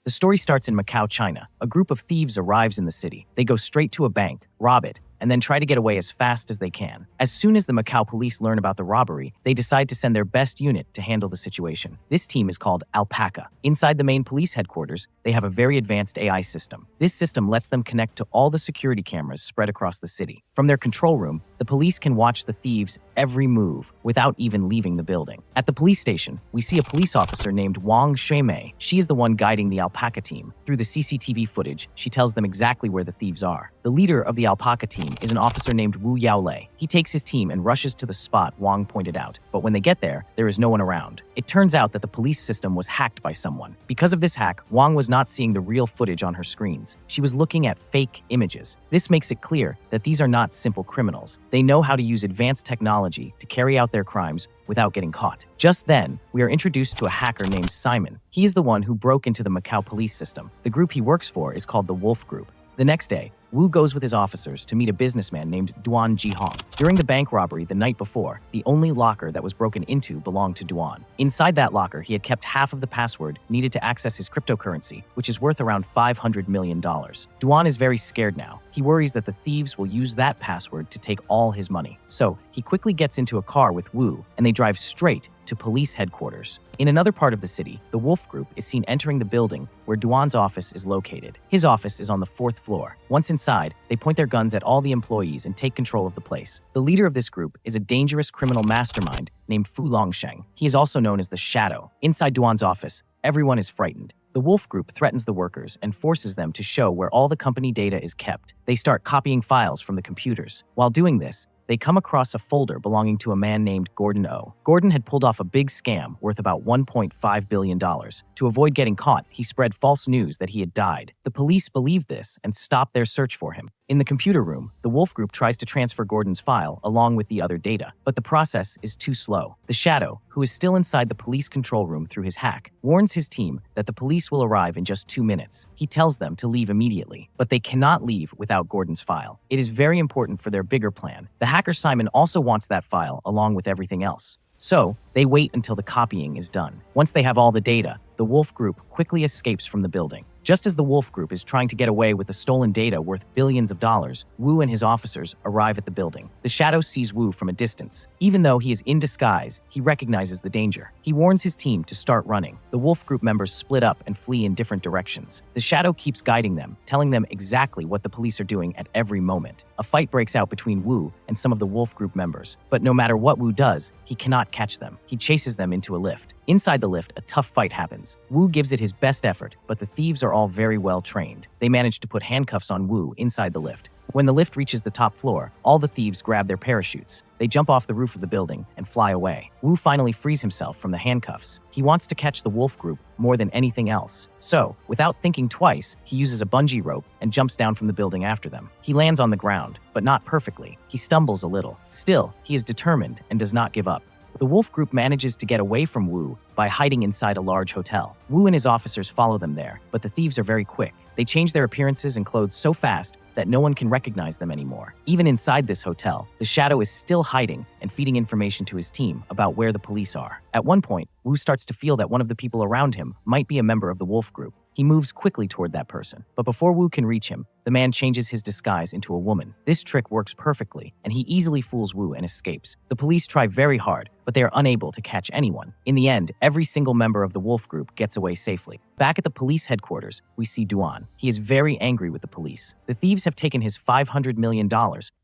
The story starts in Macau, China. A group of thieves arrives in the city. They go straight to a bank, rob it, and then try to get away as fast as they can. As soon as the Macau police learn about the robbery, they decide to send their best unit to handle the situation. This team is called Alpaca. Inside the main police headquarters, they have a very advanced AI system. This system lets them connect to all the security cameras spread across the city. From their control room, the police can watch the thieves' every move without even leaving the building. At the police station, we see a police officer named Wong. She is the one guiding the Alpaca team. Through the CCTV footage, she tells them exactly where the thieves are. The leader of the Alpaca team is an officer named Wu Yaolei. He takes his team and rushes to the spot Wong pointed out, but when they get there is no one around. It turns out that the police system was hacked by someone. Because of this hack, Wong was not seeing the real footage on her screens. She was looking at fake images. This makes it clear that these are not simple criminals. They know how to use advanced technology to carry out their crimes without getting caught. Just then, we are introduced to a hacker named Simon. He is the one who broke into the Macau police system. The group he works for is called the Wolf Group. The next day, Wu goes with his officers to meet a businessman named Duan Jihong. During the bank robbery the night before, the only locker that was broken into belonged to Duan. Inside that locker, he had kept half of the password needed to access his cryptocurrency, which is worth around $500 million. Duan is very scared now. He worries that the thieves will use that password to take all his money. So he quickly gets into a car with Wu, and they drive straight to police headquarters. In another part of the city, the Wolf Group is seen entering the building where Duan's office is located. His office is on the 4th floor. Once inside, they point their guns at all the employees and take control of the place. The leader of this group is a dangerous criminal mastermind named Fu Longsheng. He is also known as the Shadow. Inside Duan's office, everyone is frightened. The Wolf Group threatens the workers and forces them to show where all the company data is kept. They start copying files from the computers. While doing this, they come across a folder belonging to a man named Gordon O. Gordon had pulled off a big scam worth about $1.5 billion. To avoid getting caught, he spread false news that he had died. The police believed this and stopped their search for him. In the computer room, the Wolf Group tries to transfer Gordon's file along with the other data, but the process is too slow. The Shadow, who is still inside the police control room through his hack, warns his team that the police will arrive in just 2 minutes. He tells them to leave immediately, but they cannot leave without Gordon's file. It is very important for their bigger plan. The hacker Simon also wants that file along with everything else. So, they wait until the copying is done. Once they have all the data, the Wolf Group quickly escapes from the building. Just as the Wolf Group is trying to get away with the stolen data worth billions of dollars, Wu and his officers arrive at the building. The Shadow sees Wu from a distance. Even though he is in disguise, he recognizes the danger. He warns his team to start running. The Wolf Group members split up and flee in different directions. The Shadow keeps guiding them, telling them exactly what the police are doing at every moment. A fight breaks out between Wu and some of the Wolf Group members, but no matter what Wu does, he cannot catch them. He chases them into a lift. Inside the lift, a tough fight happens. Wu gives it his best effort, but the thieves are all very well trained. They manage to put handcuffs on Wu inside the lift. When the lift reaches the top floor, all the thieves grab their parachutes. They jump off the roof of the building and fly away. Wu finally frees himself from the handcuffs. He wants to catch the Wolf Group more than anything else. So, without thinking twice, he uses a bungee rope and jumps down from the building after them. He lands on the ground, but not perfectly. He stumbles a little. Still, he is determined and does not give up. The Wolf Group manages to get away from Wu by hiding inside a large hotel. Wu and his officers follow them there, but the thieves are very quick. They change their appearances and clothes so fast that no one can recognize them anymore. Even inside this hotel, the Shadow is still hiding and feeding information to his team about where the police are. At one point, Wu starts to feel that one of the people around him might be a member of the Wolf Group. He moves quickly toward that person, but before Wu can reach him, the man changes his disguise into a woman. This trick works perfectly, and he easily fools Wu and escapes. The police try very hard, but they are unable to catch anyone. In the end, every single member of the Wolf Group gets away safely. Back at the police headquarters, we see Duan. He is very angry with the police. The thieves have taken his $500 million,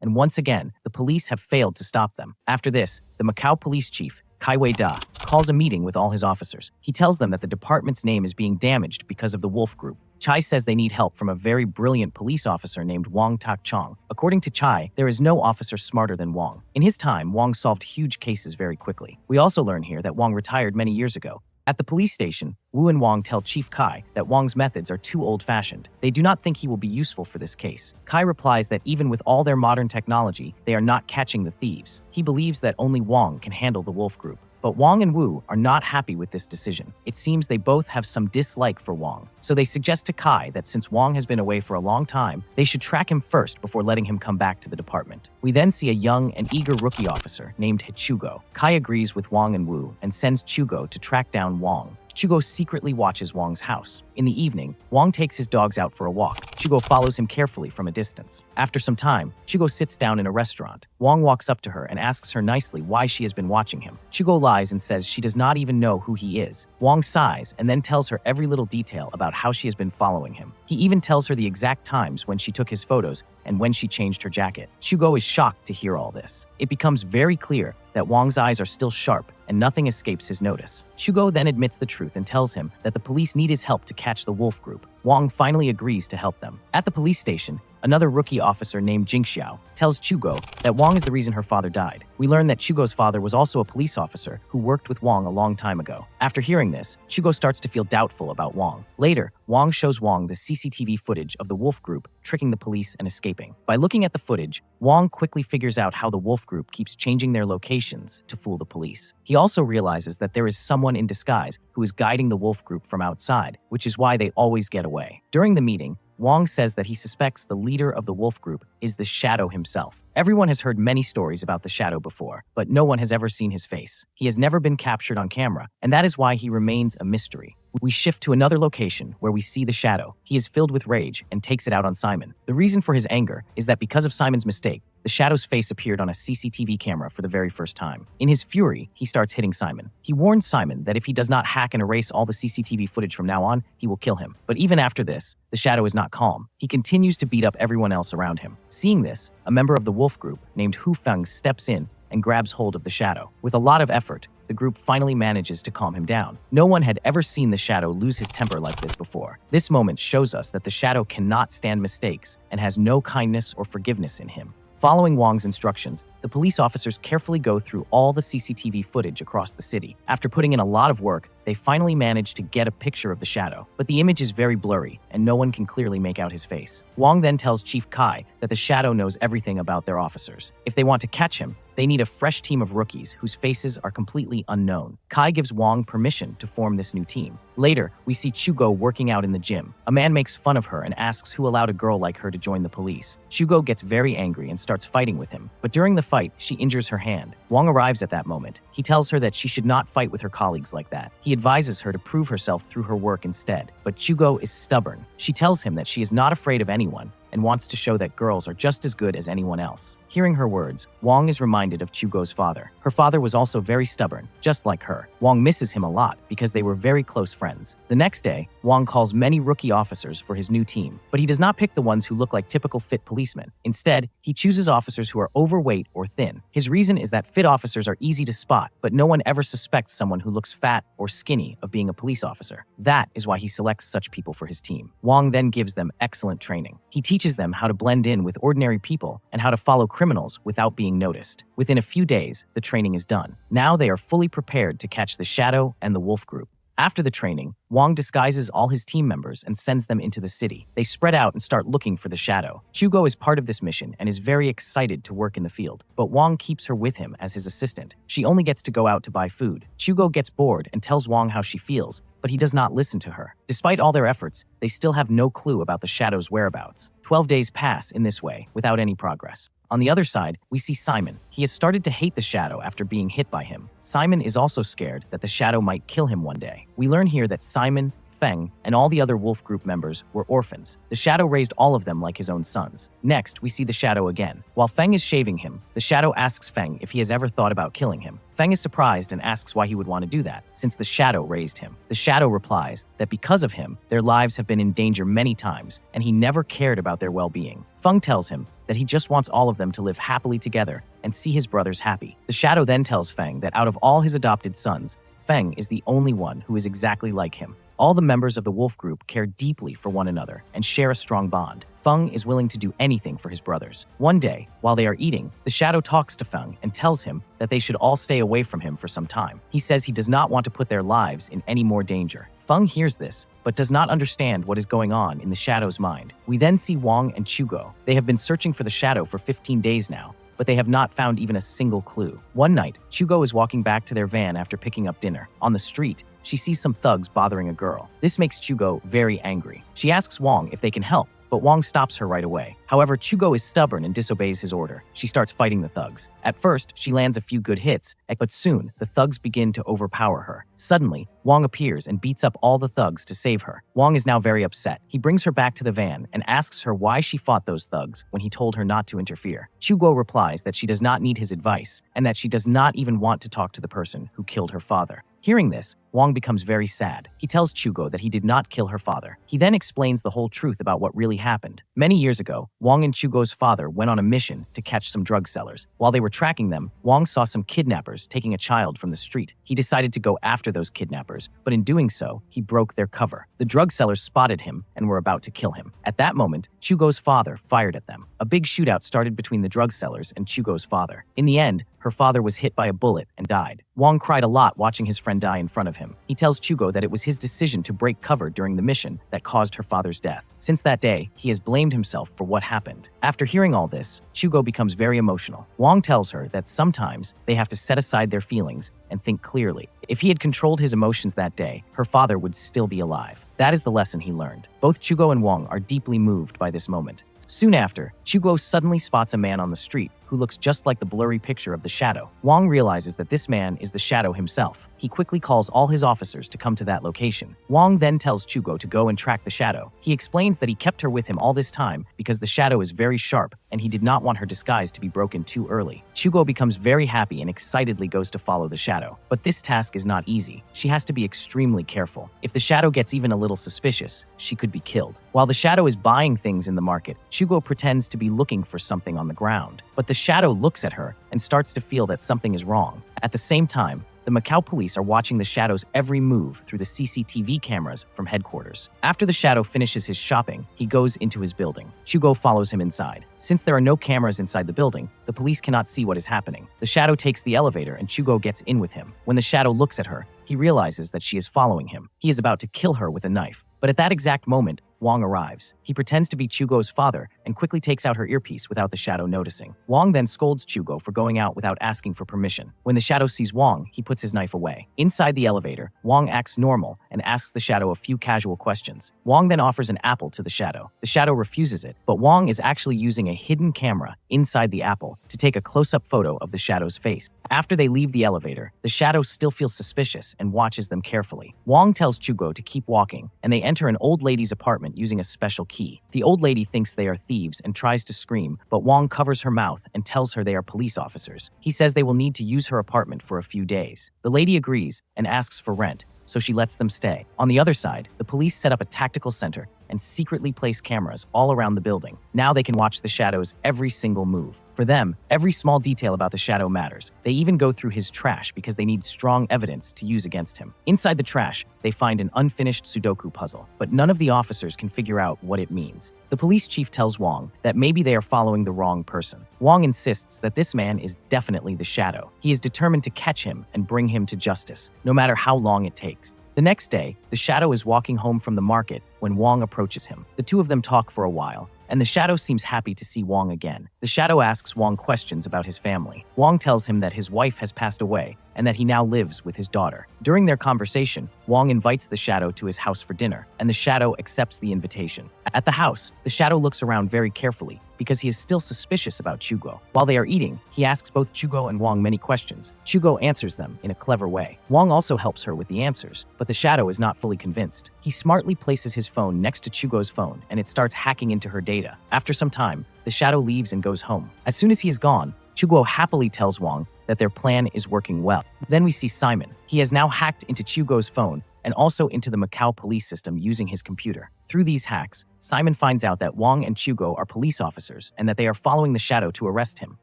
and once again, the police have failed to stop them. After this, the Macau Police Chief, Qiuguo, calls a meeting with all his officers. He tells them that the department's name is being damaged because of the Wolf Group. Chai says they need help from a very brilliant police officer named Wong Tak-chong. According to Chai, there is no officer smarter than Wong. In his time, Wong solved huge cases very quickly. We also learn here that Wong retired many years ago. At the police station, Wu and Wong tell Chief Kai that Wong's methods are too old-fashioned. They do not think he will be useful for this case. Kai replies that even with all their modern technology, they are not catching the thieves. He believes that only Wong can handle the Wolf Group. But Wong and Wu are not happy with this decision. It seems they both have some dislike for Wong. So they suggest to Kai that since Wong has been away for a long time, they should track him first before letting him come back to the department. We then see a young and eager rookie officer named Qiuguo. Kai agrees with Wong and Wu and sends Qiuguo to track down Wong. Qiuguo secretly watches Wong's house. In the evening, Wong takes his dogs out for a walk. Qiuguo follows him carefully from a distance. After some time, Qiuguo sits down in a restaurant. Wong walks up to her and asks her nicely why she has been watching him. Qiuguo lies and says she does not even know who he is. Wong sighs and then tells her every little detail about how she has been following him. He even tells her the exact times when she took his photos and when she changed her jacket. Qiuguo is shocked to hear all this. It becomes very clear that Wong's eyes are still sharp and nothing escapes his notice. Qiuguo then admits the truth and tells him that the police need his help to catch the wolf group. Wong finally agrees to help them. At the police station, another rookie officer named Jingxiao tells Qiuguo that Wong is the reason her father died. We learn that Qiuguo's father was also a police officer who worked with Wong a long time ago. After hearing this, Qiuguo starts to feel doubtful about Wong. Later, Wong shows Wong the CCTV footage of the wolf group tricking the police and escaping. By looking at the footage, Wong quickly figures out how the wolf group keeps changing their locations to fool the police. He also realizes that there is someone in disguise who is guiding the wolf group from outside, which is why they always get away. During the meeting, Wong says that he suspects the leader of the wolf group is the Shadow himself. Everyone has heard many stories about the Shadow before, but no one has ever seen his face. He has never been captured on camera, and that is why he remains a mystery. We shift to another location where we see the Shadow. He is filled with rage and takes it out on Simon. The reason for his anger is that because of Simon's mistake, the Shadow's face appeared on a CCTV camera for the very first time. In his fury, he starts hitting Simon. He warns Simon that if he does not hack and erase all the CCTV footage from now on, he will kill him. But even after this, the Shadow is not calm. He continues to beat up everyone else around him. Seeing this, a member of the wolf group named Hu Feng steps in and grabs hold of the Shadow. With a lot of effort, the group finally manages to calm him down. No one had ever seen the Shadow lose his temper like this before. This moment shows us that the Shadow cannot stand mistakes and has no kindness or forgiveness in him. Following Wong's instructions, the police officers carefully go through all the CCTV footage across the city. After putting in a lot of work, they finally manage to get a picture of the Shadow, but the image is very blurry and no one can clearly make out his face. Wong then tells Chief Kai that the Shadow knows everything about their officers. If they want to catch him, they need a fresh team of rookies whose faces are completely unknown. Kai gives Wong permission to form this new team. Later, we see Qiuguo working out in the gym. A man makes fun of her and asks who allowed a girl like her to join the police. Qiuguo gets very angry and starts fighting with him, but during the fight, she injures her hand. Wong arrives at that moment. He tells her that she should not fight with her colleagues like that. He advises her to prove herself through her work instead, but Qiuguo is stubborn. She tells him that she is not afraid of anyone and wants to show that girls are just as good as anyone else. Hearing her words, Wong is reminded of Qiuguo's father. Her father was also very stubborn, just like her. Wong misses him a lot because they were very close friends. The next day, Wong calls many rookie officers for his new team, but he does not pick the ones who look like typical fit policemen. Instead, he chooses officers who are overweight or thin. His reason is that fit officers are easy to spot, but no one ever suspects someone who looks fat or skinny of being a police officer. That is why he selects such people for his team. Wong then gives them excellent training. He teaches them how to blend in with ordinary people and how to follow criminals without being noticed. Within a few days, the training is done. Now they are fully prepared to catch the Shadow and the wolf group. After the training, Wong disguises all his team members and sends them into the city. They spread out and start looking for the Shadow. Qiuguo is part of this mission and is very excited to work in the field, but Wong keeps her with him as his assistant. She only gets to go out to buy food. Qiuguo gets bored and tells Wong how she feels, but he does not listen to her. Despite all their efforts, they still have no clue about the Shadow's whereabouts. 12 days pass in this way, without any progress. On the other side, we see Simon. He has started to hate the Shadow after being hit by him. Simon is also scared that the Shadow might kill him one day. We learn here that Simon, Feng, and all the other wolf group members were orphans. The Shadow raised all of them like his own sons. Next, we see the Shadow again. While Feng is shaving him, the Shadow asks Feng if he has ever thought about killing him. Feng is surprised and asks why he would want to do that, since the Shadow raised him. The Shadow replies that because of him, their lives have been in danger many times, and he never cared about their well-being. Feng tells him that he just wants all of them to live happily together and see his brothers happy. The Shadow then tells Feng that out of all his adopted sons, Feng is the only one who is exactly like him. All the members of the wolf group care deeply for one another and share a strong bond. Feng is willing to do anything for his brothers. One day, while they are eating, the Shadow talks to Feng and tells him that they should all stay away from him for some time. He says he does not want to put their lives in any more danger. Feng hears this, but does not understand what is going on in the Shadow's mind. We then see Wong and Qiuguo. They have been searching for the Shadow for 15 days now, but they have not found even a single clue. One night, Qiuguo is walking back to their van after picking up dinner. On the street, she sees some thugs bothering a girl. This makes Qiuguo very angry. She asks Wong if they can help, but but Wong stops her right away. However, Qiuguo is stubborn and disobeys his order. She starts fighting the thugs. At first, she lands a few good hits, but soon, the thugs begin to overpower her. Suddenly, Wong appears and beats up all the thugs to save her. Wong is now very upset. He brings her back to the van and asks her why she fought those thugs when he told her not to interfere. Qiuguo replies that she does not need his advice and that she does not even want to talk to the person who killed her father. Hearing this, Wong becomes very sad. He tells Qiuguo that he did not kill her father. He then explains the whole truth about what really happened. Many years ago, Wong and Qiuguo's father went on a mission to catch some drug sellers. While they were tracking them, Wong saw some kidnappers taking a child from the street. He decided to go after those kidnappers, but in doing so, he broke their cover. The drug sellers spotted him and were about to kill him. At that moment, Qiuguo's father fired at them. A big shootout started between the drug sellers and Qiuguo's father. In the end, her father was hit by a bullet and died. Wong cried a lot watching his friend die in front of him. He tells Qiuguo that it was his decision to break cover during the mission that caused her father's death. Since that day, he has blamed himself for what happened. After hearing all this, Qiuguo becomes very emotional. Wong tells her that sometimes they have to set aside their feelings and think clearly. If he had controlled his emotions that day, her father would still be alive. That is the lesson he learned. Both Qiuguo and Wong are deeply moved by this moment. Soon after, Qiuguo suddenly spots a man on the street who looks just like the blurry picture of the shadow. Wong realizes that this man is the shadow himself. He quickly calls all his officers to come to that location. Wong then tells Qiuguo to go and track the shadow. He explains that he kept her with him all this time because the shadow is very sharp and he did not want her disguise to be broken too early. Qiuguo becomes very happy and excitedly goes to follow the shadow. But this task is not easy. She has to be extremely careful. If the shadow gets even a little suspicious, she could be killed. While the shadow is buying things in the market, Qiuguo pretends to be looking for something on the ground. But the shadow looks at her and starts to feel that something is wrong. At the same time, the Macau Police are watching the shadow's every move through the CCTV cameras from headquarters. After the shadow finishes his shopping, he goes into his building. Qiuguo follows him inside. Since there are no cameras inside the building, the police cannot see what is happening. The shadow takes the elevator and Qiuguo gets in with him. When the shadow looks at her, he realizes that she is following him. He is about to kill her with a knife. But at that exact moment, Wong arrives. He pretends to be Qiuguo's father and quickly takes out her earpiece without the shadow noticing. Wong then scolds Qiuguo for going out without asking for permission. When the shadow sees Wong, he puts his knife away. Inside the elevator, Wong acts normal and asks the shadow a few casual questions. Wong then offers an apple to the shadow. The shadow refuses it, but Wong is actually using a hidden camera inside the apple to take a close-up photo of the shadow's face. After they leave the elevator, the shadow still feels suspicious and watches them carefully. Wong tells Qiuguo to keep walking, and they enter an old lady's apartment using a special key. The old lady thinks they are thieves and tries to scream, but Wong covers her mouth and tells her they are police officers. He says they will need to use her apartment for a few days. The lady agrees and asks for rent, so she lets them stay. On the other side, the police set up a tactical center and secretly place cameras all around the building. Now they can watch the shadow's every single move. For them, every small detail about the shadow matters. They even go through his trash because they need strong evidence to use against him. Inside the trash, they find an unfinished Sudoku puzzle, but none of the officers can figure out what it means. The police chief tells Wong that maybe they are following the wrong person. Wong insists that this man is definitely the shadow. He is determined to catch him and bring him to justice, no matter how long it takes. The next day, the shadow is walking home from the market when Wong approaches him. The two of them talk for a while, and the shadow seems happy to see Wong again. The shadow asks Wong questions about his family. Wong tells him that his wife has passed away and that he now lives with his daughter. During their conversation, Wong invites the shadow to his house for dinner, and the shadow accepts the invitation. At the house, the shadow looks around very carefully because he is still suspicious about Qiuguo. While they are eating, he asks both Qiuguo and Wong many questions. Qiuguo answers them in a clever way. Wong also helps her with the answers, but the shadow is not fully convinced. He smartly places his phone next to Qiuguo's phone, and it starts hacking into her data. After some time, the shadow leaves and goes home. As soon as he is gone, Qiuguo happily tells Wong that their plan is working well. Then we see Simon. He has now hacked into Qiuguo's phone and also into the Macau Police system using his computer. Through these hacks, Simon finds out that Wong and Qiuguo are police officers and that they are following the shadow to arrest him.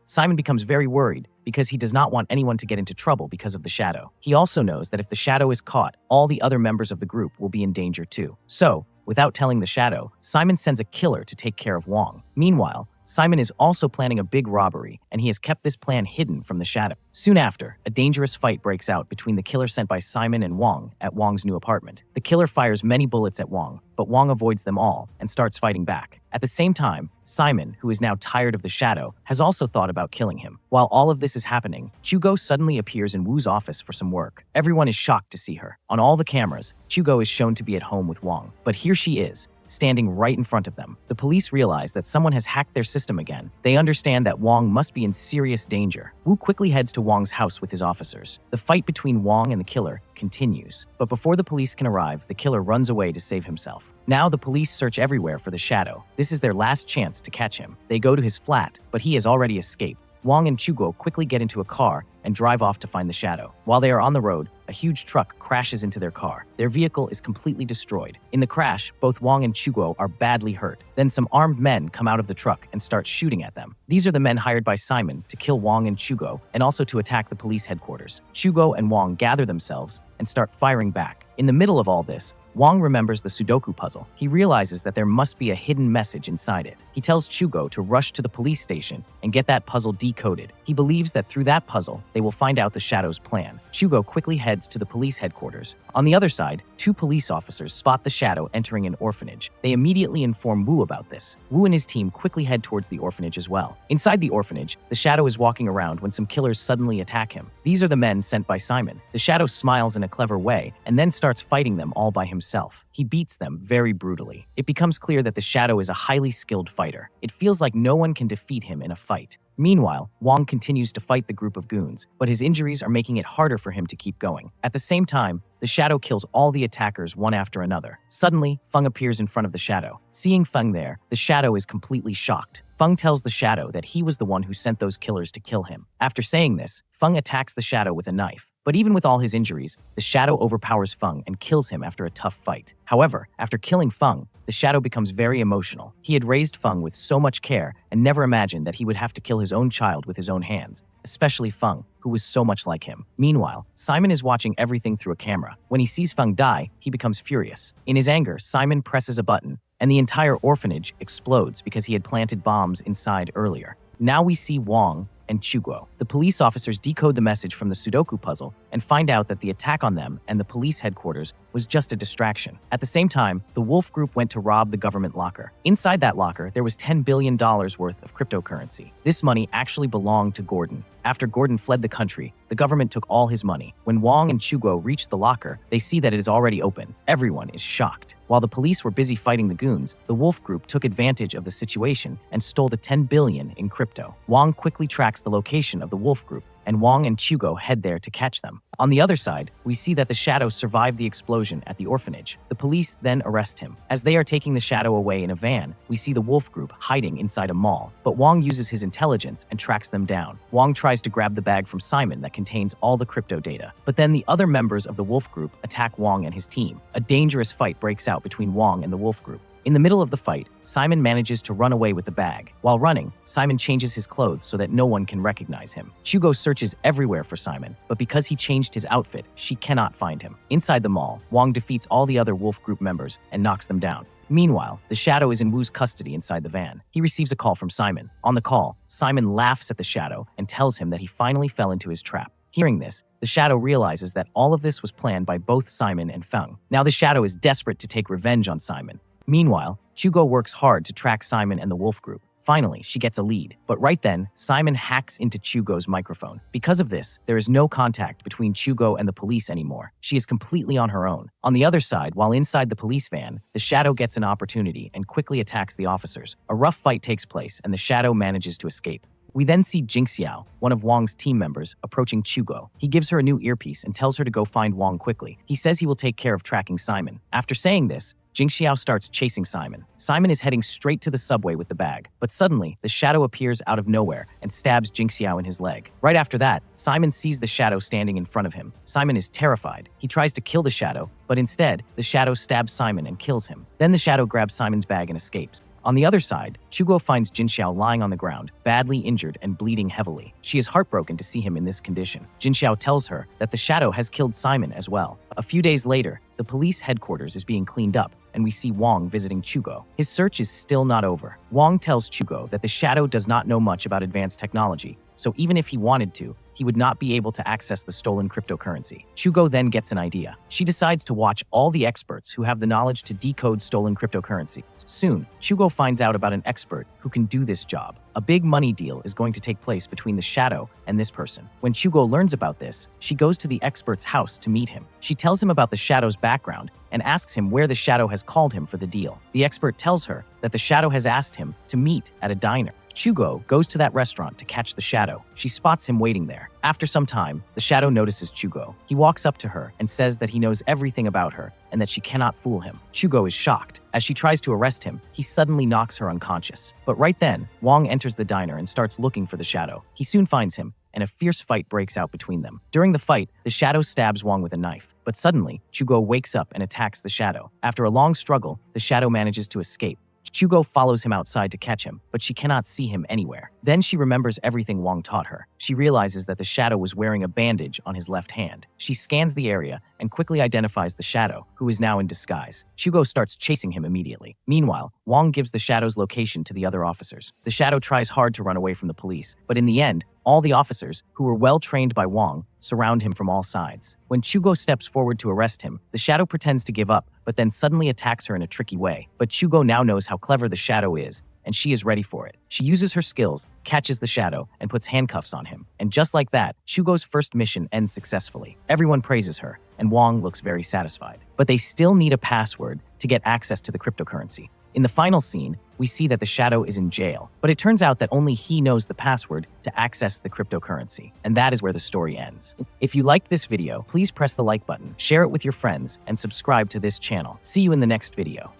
Simon becomes very worried because he does not want anyone to get into trouble because of the shadow. He also knows that if the shadow is caught, all the other members of the group will be in danger too. So, without telling the shadow, Simon sends a killer to take care of Wong. Meanwhile, Simon is also planning a big robbery, and he has kept this plan hidden from the shadow. Soon after, a dangerous fight breaks out between the killer sent by Simon and Wong at Wong's new apartment. The killer fires many bullets at Wong, but Wong avoids them all and starts fighting back. At the same time, Simon, who is now tired of the shadow, has also thought about killing him. While all of this is happening, Qiuguo suddenly appears in Wu's office for some work. Everyone is shocked to see her. On all the cameras, Qiuguo is shown to be at home with Wong, but here she is, standing right in front of them. The police realize that someone has hacked their system again. They understand that Wong must be in serious danger. Wu quickly heads to Wong's house with his officers. The fight between Wong and the killer continues. But before the police can arrive, the killer runs away to save himself. Now the police search everywhere for the Shadow. This is their last chance to catch him. They go to his flat, but he has already escaped. Wong and Qiuguo quickly get into a car and drive off to find the Shadow. While they are on the road, a huge truck crashes into their car. Their vehicle is completely destroyed. In the crash, both Wong and Qiuguo are badly hurt. Then some armed men come out of the truck and start shooting at them. These are the men hired by Simon to kill Wong and Qiuguo and also to attack the police headquarters. Qiuguo and Wong gather themselves and start firing back. In the middle of all this, Wong remembers the Sudoku puzzle. He realizes that there must be a hidden message inside it. He tells Qiuguo to rush to the police station and get that puzzle decoded. He believes that through that puzzle, they will find out the Shadow's plan. Qiuguo quickly heads to the police headquarters. On the other side, 2 police officers spot the Shadow entering an orphanage. They immediately inform Wu about this. Wu and his team quickly head towards the orphanage as well. Inside the orphanage, the Shadow is walking around when some killers suddenly attack him. These are the men sent by Simon. The Shadow smiles in a clever way and then starts fighting them all by himself. He beats them very brutally. It becomes clear that the Shadow is a highly skilled fighter. It feels like no one can defeat him in a fight. Meanwhile, Wong continues to fight the group of goons, but his injuries are making it harder for him to keep going. At the same time, the Shadow kills all the attackers one after another. Suddenly, Feng appears in front of the Shadow. Seeing Feng there, the Shadow is completely shocked. Feng tells the Shadow that he was the one who sent those killers to kill him. After saying this, Feng attacks the Shadow with a knife. But even with all his injuries, the Shadow overpowers Feng and kills him after a tough fight. However, after killing Feng, the Shadow becomes very emotional. He had raised Feng with so much care and never imagined that he would have to kill his own child with his own hands, especially Feng, who was so much like him. Meanwhile, Simon is watching everything through a camera. When he sees Feng die, he becomes furious. In his anger, Simon presses a button, and the entire orphanage explodes because he had planted bombs inside earlier. Now we see Wong and Qiuguo. The police officers decode the message from the Sudoku puzzle and find out that the attack on them and the police headquarters was just a distraction. At the same time, the Wolf Group went to rob the government locker. Inside that locker, there was $10 billion worth of cryptocurrency. This money actually belonged to Gordon. After Gordon fled the country, the government took all his money. When Wong and Qiuguo reach the locker, they see that it is already open. Everyone is shocked. While the police were busy fighting the goons, the Wolf Group took advantage of the situation and stole the 10 billion in crypto. Wong quickly tracks the location of the Wolf Group, and Wong and Qiuguo head there to catch them. On the other side, we see that the Shadow survived the explosion at the orphanage. The police then arrest him. As they are taking the Shadow away in a van, we see the Wolf Group hiding inside a mall, but Wong uses his intelligence and tracks them down. Wong tries to grab the bag from Simon that contains all the crypto data, but then the other members of the Wolf Group attack Wong and his team. A dangerous fight breaks out between Wong and the Wolf Group. In the middle of the fight, Simon manages to run away with the bag. While running, Simon changes his clothes so that no one can recognize him. Qiuguo searches everywhere for Simon, but because he changed his outfit, she cannot find him. Inside the mall, Wong defeats all the other Wolf Group members and knocks them down. Meanwhile, the Shadow is in Wu's custody inside the van. He receives a call from Simon. On the call, Simon laughs at the Shadow and tells him that he finally fell into his trap. Hearing this, the Shadow realizes that all of this was planned by both Simon and Feng. Now the Shadow is desperate to take revenge on Simon. Meanwhile, Qiuguo works hard to track Simon and the Wolf Group. Finally, she gets a lead. But right then, Simon hacks into Qiuguo's microphone. Because of this, there is no contact between Qiuguo and the police anymore. She is completely on her own. On the other side, while inside the police van, the Shadow gets an opportunity and quickly attacks the officers. A rough fight takes place, and the Shadow manages to escape. We then see Qiuguo, one of Wong's team members, approaching Qiuguo. He gives her a new earpiece and tells her to go find Wong quickly. He says he will take care of tracking Simon. After saying this, Qiuguo starts chasing Simon. Simon is heading straight to the subway with the bag, but suddenly, the Shadow appears out of nowhere and stabs Qiuguo in his leg. Right after that, Simon sees the Shadow standing in front of him. Simon is terrified. He tries to kill the Shadow, but instead, the Shadow stabs Simon and kills him. Then the Shadow grabs Simon's bag and escapes. On the other side, Qiuguo finds Qiuguo lying on the ground, badly injured and bleeding heavily. She is heartbroken to see him in this condition. Qiuguo tells her that the Shadow has killed Simon as well. A few days later, the police headquarters is being cleaned up, and we see Wong visiting Qiuguo. His search is still not over. Wong tells Qiuguo that the Shadow does not know much about advanced technology, so even if he wanted to, he would not be able to access the stolen cryptocurrency. Qiuguo then gets an idea. She decides to watch all the experts who have the knowledge to decode stolen cryptocurrency. Soon, Qiuguo finds out about an expert who can do this job. A big money deal is going to take place between the Shadow and this person. When Qiuguo learns about this, she goes to the expert's house to meet him. She tells him about the Shadow's background and asks him where the Shadow has called him for the deal. The expert tells her that the Shadow has asked him to meet at a diner. Qiuguo goes to that restaurant to catch the Shadow. She spots him waiting there. After some time, the Shadow notices Qiuguo. He walks up to her and says that he knows everything about her and that she cannot fool him. Qiuguo is shocked. As she tries to arrest him, he suddenly knocks her unconscious. But right then, Wong enters the diner and starts looking for the Shadow. He soon finds him, and a fierce fight breaks out between them. During the fight, the Shadow stabs Wong with a knife. But suddenly, Qiuguo wakes up and attacks the Shadow. After a long struggle, the Shadow manages to escape. Qiuguo follows him outside to catch him, but she cannot see him anywhere. Then she remembers everything Wong taught her. She realizes that the Shadow was wearing a bandage on his left hand. She scans the area and quickly identifies the Shadow, who is now in disguise. Qiuguo starts chasing him immediately. Meanwhile, Wong gives the Shadow's location to the other officers. The Shadow tries hard to run away from the police, but in the end, all the officers, who were well trained by Wong, surround him from all sides. When Qiuguo steps forward to arrest him, the Shadow pretends to give up, but then suddenly attacks her in a tricky way. But Qiuguo now knows how clever the Shadow is, and she is ready for it. She uses her skills, catches the Shadow, and puts handcuffs on him. And just like that, Qiuguo's first mission ends successfully. Everyone praises her, and Wong looks very satisfied. But they still need a password to get access to the cryptocurrency. In the final scene, we see that the Shadow is in jail, but it turns out that only he knows the password to access the cryptocurrency, and that is where the story ends. If you liked this video, please press the like button, share it with your friends, and subscribe to this channel. See you in the next video.